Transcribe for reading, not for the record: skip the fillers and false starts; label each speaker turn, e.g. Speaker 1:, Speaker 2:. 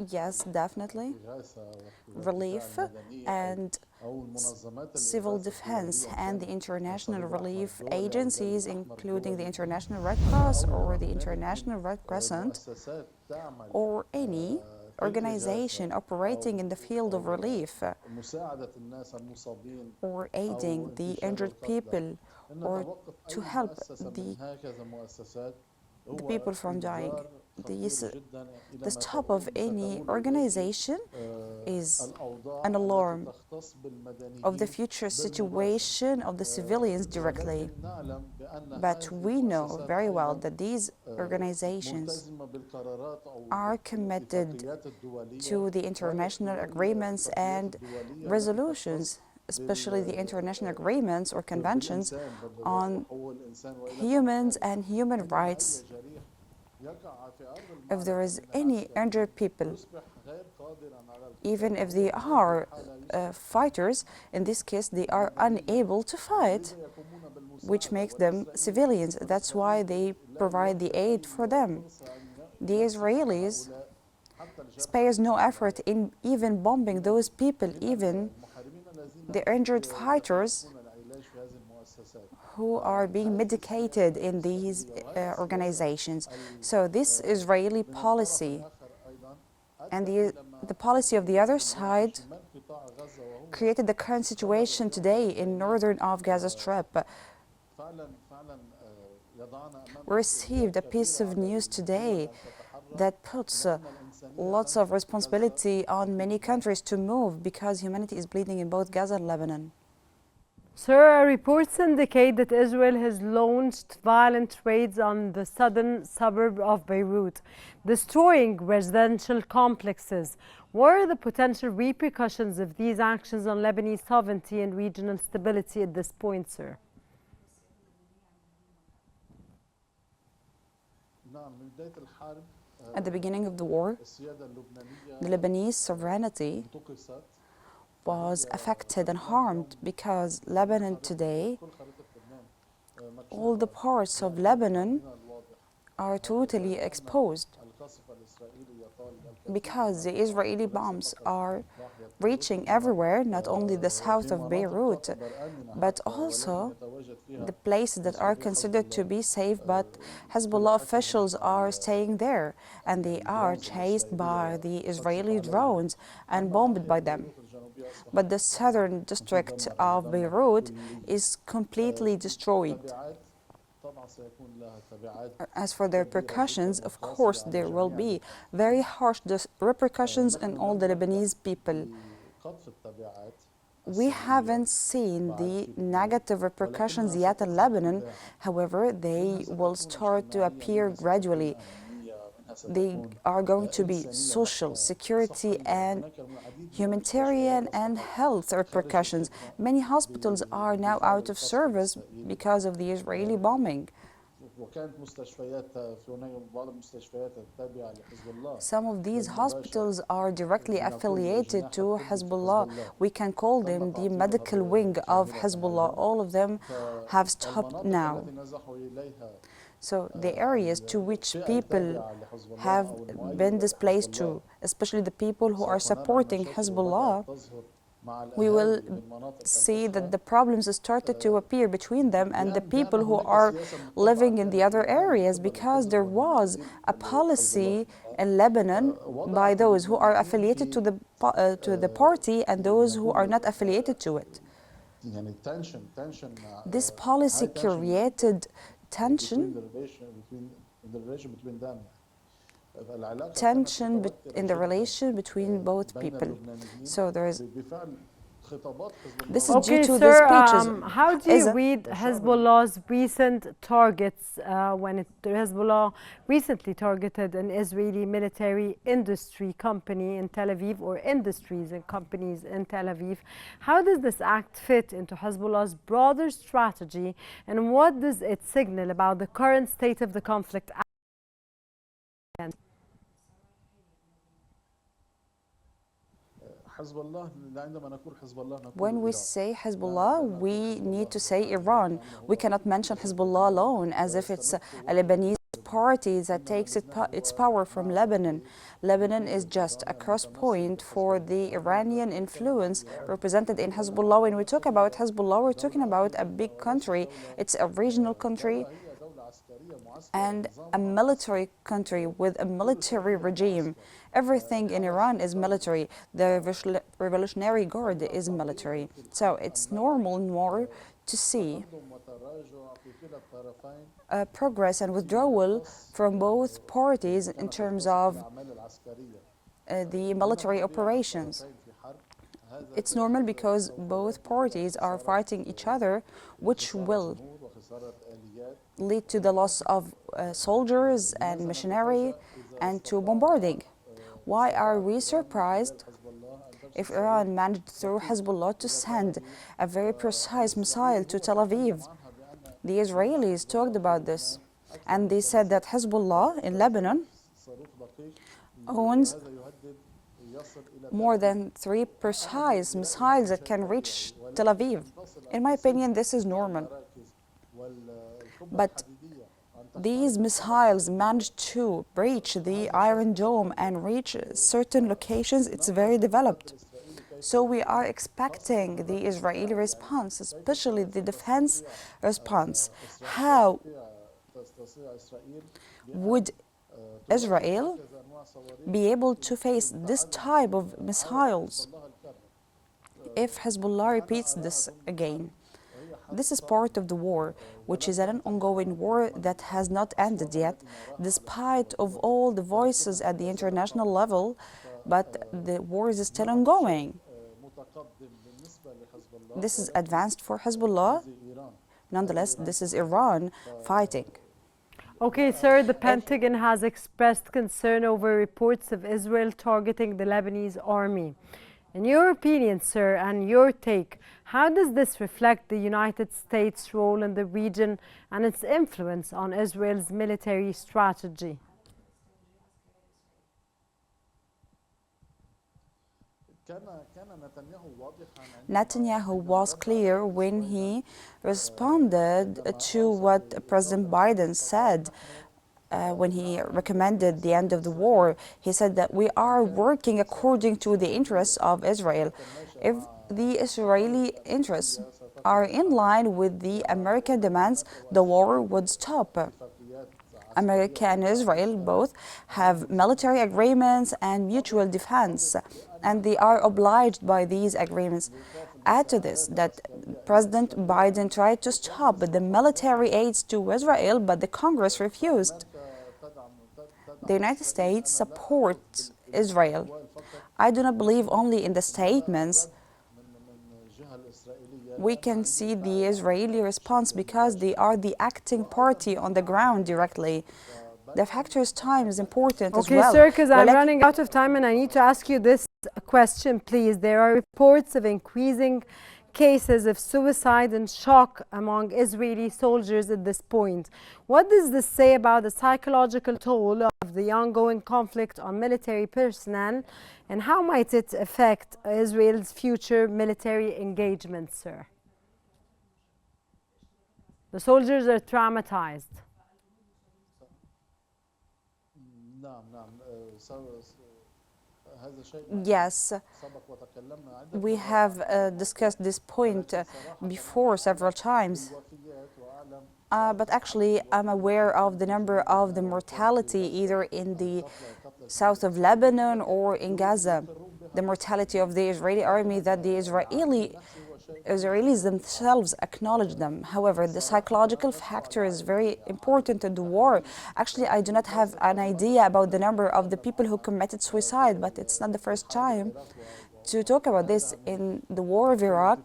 Speaker 1: Yes, definitely. Relief and civil defense and the international relief agencies, including the International Red Cross or the International Red Crescent, or any organization operating in the field of relief, or aiding the injured people, or to help the people from dying. The stop of any organization is an alarm of the future situation of the civilians directly. But we know very well that these organizations are committed to the international agreements and resolutions, especially the international agreements or conventions on humans and human rights. If there is any injured people, even if they are fighters, in this case they are unable to fight, which makes them civilians. That's why they provide the aid for them. The Israelis spares no effort in even bombing those people, even the injured fighters who are being medicated in these organizations. So this Israeli policy and the policy of the other side created the current situation today in northern of Gaza Strip. We received a piece of news today that puts lots of responsibility on many countries to move because humanity is bleeding in both Gaza and Lebanon.
Speaker 2: Sir, reports indicate that Israel has launched violent raids on the southern suburb of Beirut, destroying residential complexes. What are the potential repercussions of these actions on Lebanese sovereignty and regional stability at this point, sir?
Speaker 1: At the beginning of the war, the Lebanese sovereignty was affected and harmed because Lebanon today, all the parts of Lebanon are totally exposed because the Israeli bombs are reaching everywhere, not only the south of Beirut, but also the places that are considered to be safe, but Hezbollah officials are staying there and they are chased by the Israeli drones and bombed by them. But the southern district of Beirut is completely destroyed. As for the repercussions, of course, there will be very harsh repercussions on all the Lebanese people. We haven't seen the negative repercussions yet in Lebanon. However, they will start to appear gradually. They are going to be social, security, and humanitarian and health repercussions. Many hospitals are now out of service because of the Israeli bombing. Some of these hospitals are directly affiliated to Hezbollah. We can call them the medical wing of Hezbollah. All of them have stopped now. So the areas to which people have been displaced to, especially the people who are supporting Hezbollah, we will see that the problems started to appear between them and the people who are living in the other areas, because there was a policy in Lebanon by those who are affiliated to the party and those who are not affiliated to it. This policy created tension in the relation between both people. So there is. This is due to the speeches.
Speaker 2: How do you read Hezbollah's recent targets when Hezbollah recently targeted an Israeli military industry company in Tel Aviv, or industries and companies in Tel Aviv? How does this act fit into Hezbollah's broader strategy, and what does it signal about the current state of the conflict?
Speaker 1: When we say Hezbollah, we need to say Iran. We cannot mention Hezbollah alone as if it's a Lebanese party that takes its power from Lebanon. Lebanon is just a cross point for the Iranian influence represented in Hezbollah. When we talk about Hezbollah, we're talking about a big country. It's a regional country and a military country with a military regime. Everything in Iran is military. The Revolutionary Guard is military. So it's normal more to see progress and withdrawal from both parties in terms of the military operations. It's normal because both parties are fighting each other, which will lead to the loss of soldiers and machinery and to bombarding. Why are we surprised if Iran managed through Hezbollah to send a very precise missile to Tel Aviv? The Israelis talked about this, and they said that Hezbollah in Lebanon owns more than 3 precise missiles that can reach Tel Aviv. In my opinion, this is normal. But these missiles managed to breach the Iron Dome and reach certain locations. It's very developed. So we are expecting the Israeli response, especially the defense response. How would Israel be able to face this type of missiles if Hezbollah repeats this again? This is part of the war, which is an ongoing war that has not ended yet, despite of all the voices at the international level, but the war is still ongoing. This is advanced for Hezbollah. Nonetheless, this is Iran fighting.
Speaker 2: Okay, sir, the Pentagon has expressed concern over reports of Israel targeting the Lebanese army. In your opinion, sir, and your take, how does this reflect the United States' role in the region and its influence on Israel's military strategy?
Speaker 1: Netanyahu was clear when he responded to what President Biden said when he recommended the end of the war. He said that we are working according to the interests of Israel. If the Israeli interests are in line with the American demands, the war would stop. America and Israel both have military agreements and mutual defense, and they are obliged by these agreements. Add to this that President Biden tried to stop the military aids to Israel, but the Congress refused. The United States supports Israel. I do not believe only in the statements. We can see the Israeli response because they are the acting party on the ground directly. The factor's time is important as well.
Speaker 2: Okay, sir, because I'm running out of time and I need to ask you this question, please. There are reports of increasing cases of suicide and shock among Israeli soldiers at this point. What does this say about the psychological toll of the ongoing conflict on military personnel, and how might it affect Israel's future military engagements, sir? The soldiers are traumatized.
Speaker 1: Yes, we have discussed this point before several times. But actually, I'm aware of the number of the mortality either in the south of Lebanon or in Gaza. The mortality of the Israeli army that the Israelis themselves acknowledge them. However, the psychological factor is very important in the war. Actually, I do not have an idea about the number of the people who committed suicide, but it's not the first time to talk about this. In the war of Iraq,